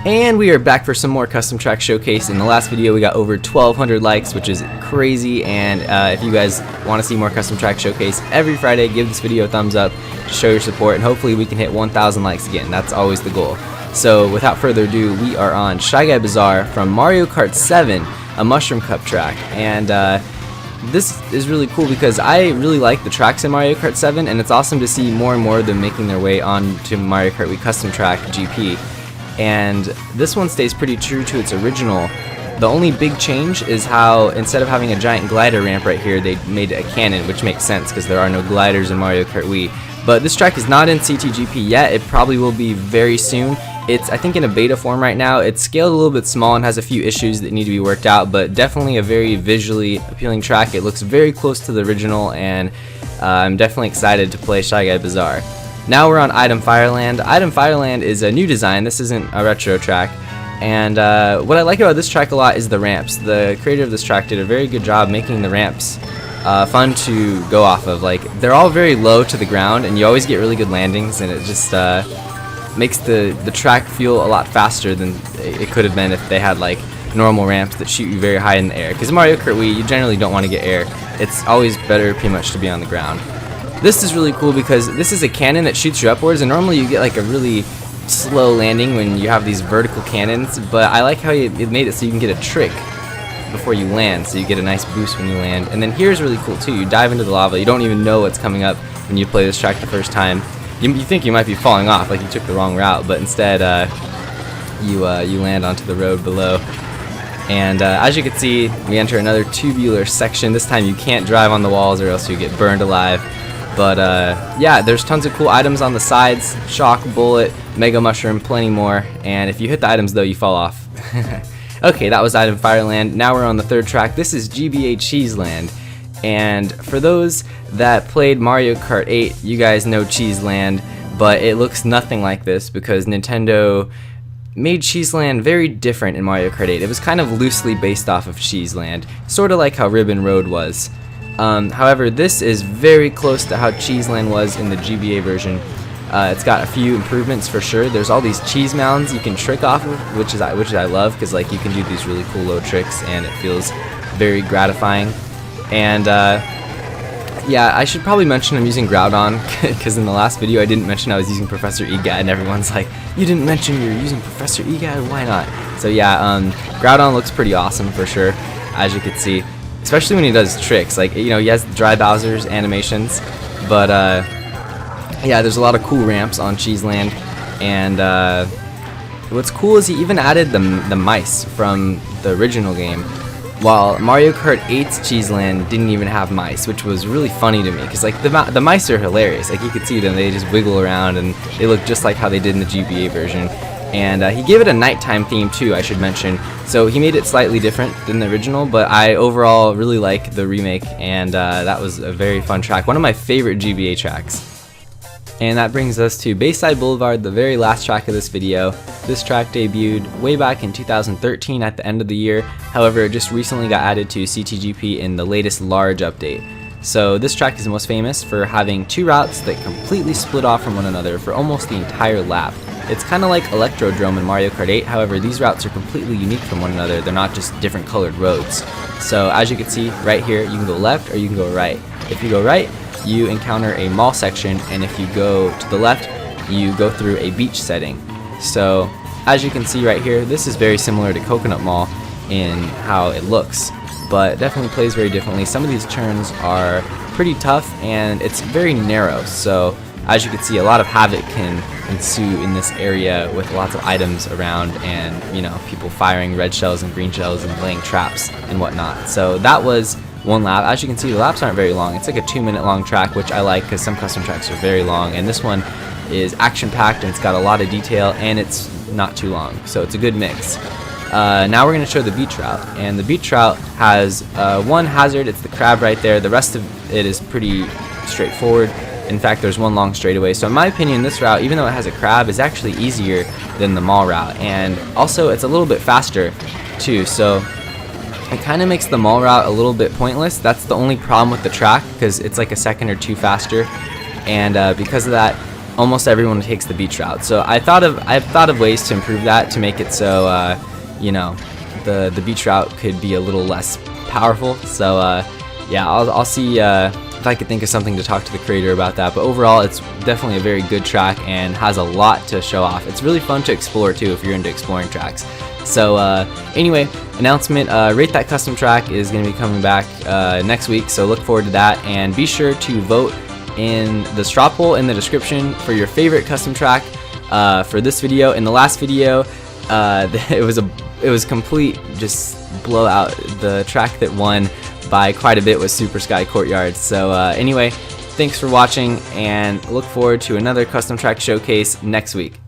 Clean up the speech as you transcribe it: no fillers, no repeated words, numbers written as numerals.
And we are back for some more custom track showcase. In the last video we got over 1,200 likes, which is crazy, and if you guys want to see more custom track showcase every Friday, give this video a thumbs up to show your support, and hopefully we can hit 1,000 likes again. That's always the goal. So without further ado, we are on Shy Guy Bazaar from Mario Kart 7, a Mushroom Cup track, and this is really cool because I really like the tracks in Mario Kart 7, and it's awesome to see more and more of them making their way on to Mario Kart Wii Custom Track GP. And this one stays pretty true to its original. The only big change is how instead of having a giant glider ramp right here, they made a cannon, which makes sense because there are no gliders in Mario Kart Wii. But this track is not in CTGP yet. It probably will be very soon. It's, I think, in a beta form right now. It's scaled a little bit small and has a few issues that need to be worked out, but definitely a very visually appealing track. It looks very close to the original, and I'm definitely excited to play Shy Guy Bazaar. Now we're on Item Fireland. Item Fireland is a new design. This isn't a retro track. And what I like about this track a lot is the ramps. The creator of this track did a very good job making the ramps fun to go off of. Like, they're all very low to the ground, and you always get really good landings, and it just makes the track feel a lot faster than it could have been if they had like normal ramps that shoot you very high in the air. Because in Mario Kart Wii, you generally don't want to get air. It's always better pretty much to be on the ground. This is really cool because this is a cannon that shoots you upwards, and normally you get like a really slow landing when you have these vertical cannons, but I like how it made it so you can get a trick before you land, so you get a nice boost when you land. And then here's really cool too. You dive into the lava. You don't even know what's coming up when you play this track the first time. You think you might be falling off, like you took the wrong route, but instead you land onto the road below. And as you can see, we enter another tubular section. This time you can't drive on the walls or else you get burned alive. But yeah, there's tons of cool items on the sides: shock, bullet, mega mushroom, plenty more. And if you hit the items though, you fall off. Okay, that was Item Fireland. Now we're on the third track. This is GBA Cheese Land. And for those that played Mario Kart 8, you guys know Cheese Land, but it looks nothing like this because Nintendo made Cheese Land very different in Mario Kart 8. It was kind of loosely based off of Cheese Land, sort of like how Ribbon Road was. However, this is very close to how Cheese Land was in the GBA version. It's got a few improvements for sure. There's all these cheese mounds you can trick off of, which I love, because like you can do these really cool low tricks and it feels very gratifying. And yeah, I should probably mention I'm using Groudon because in the last video I didn't mention I was using Professor EGAD, and everyone's like, you didn't mention you're using Professor EGAD, why not? So yeah, Groudon looks pretty awesome for sure, as you can see. Especially when he does tricks, like, you know, he has Dry Bowser's animations, but yeah, there's a lot of cool ramps on Cheese Land, and what's cool is he even added the mice from the original game, while Mario Kart 8's Cheese Land didn't even have mice, which was really funny to me, because like the mice are hilarious. Like, you could see them, they just wiggle around, and they look just like how they did in the GBA version. And he gave it a nighttime theme too, I should mention. So he made it slightly different than the original, but I overall really like the remake, and that was a very fun track. One of my favorite GBA tracks. And that brings us to Bayside Boulevard, the very last track of this video. This track debuted way back in 2013 at the end of the year. However, it just recently got added to CTGP in the latest large update. So this track is most famous for having two routes that completely split off from one another for almost the entire lap. It's kind of like Electrodrome in Mario Kart 8, however these routes are completely unique from one another. They're not just different colored roads. So as you can see right here, you can go left or you can go right. If you go right, you encounter a mall section, and if you go to the left, you go through a beach setting. So as you can see right here, this is very similar to Coconut Mall in how it looks, but definitely plays very differently. Some of these turns are pretty tough, and it's very narrow, so as you can see, a lot of havoc can ensue in this area with lots of items around, and you know, people firing red shells and green shells and laying traps and whatnot. So that was one lap. As you can see, the laps aren't very long. It's like a 2-minute long track, which I like because some custom tracks are very long, and this one is action-packed and it's got a lot of detail and it's not too long, so it's a good mix. Now we're going to show the beach route, and the beach route has one hazard. It's the crab right there. The rest of it is pretty straightforward. In fact, there's one long straightaway. So in my opinion, this route, even though it has a crab, is actually easier than the mall route, and also it's a little bit faster too, so it kind of makes the mall route a little bit pointless. That's the only problem with the track, because it's like a second or two faster, and because of that, almost everyone takes the beach route. So I've thought of ways to improve that, to make it so you know, the beach route could be a little less powerful. So yeah, I'll see if I could think of something to talk to the creator about that. But overall, it's definitely a very good track and has a lot to show off. It's really fun to explore too if you're into exploring tracks. So anyway, announcement, Rate That Custom Track is going to be coming back next week, so look forward to that, and be sure to vote in the straw poll in the description for your favorite custom track for this video. In the last video, it was complete just blowout. The track that won by quite a bit was Super Sky Courtyard. So anyway, thanks for watching, and look forward to another custom track showcase next week.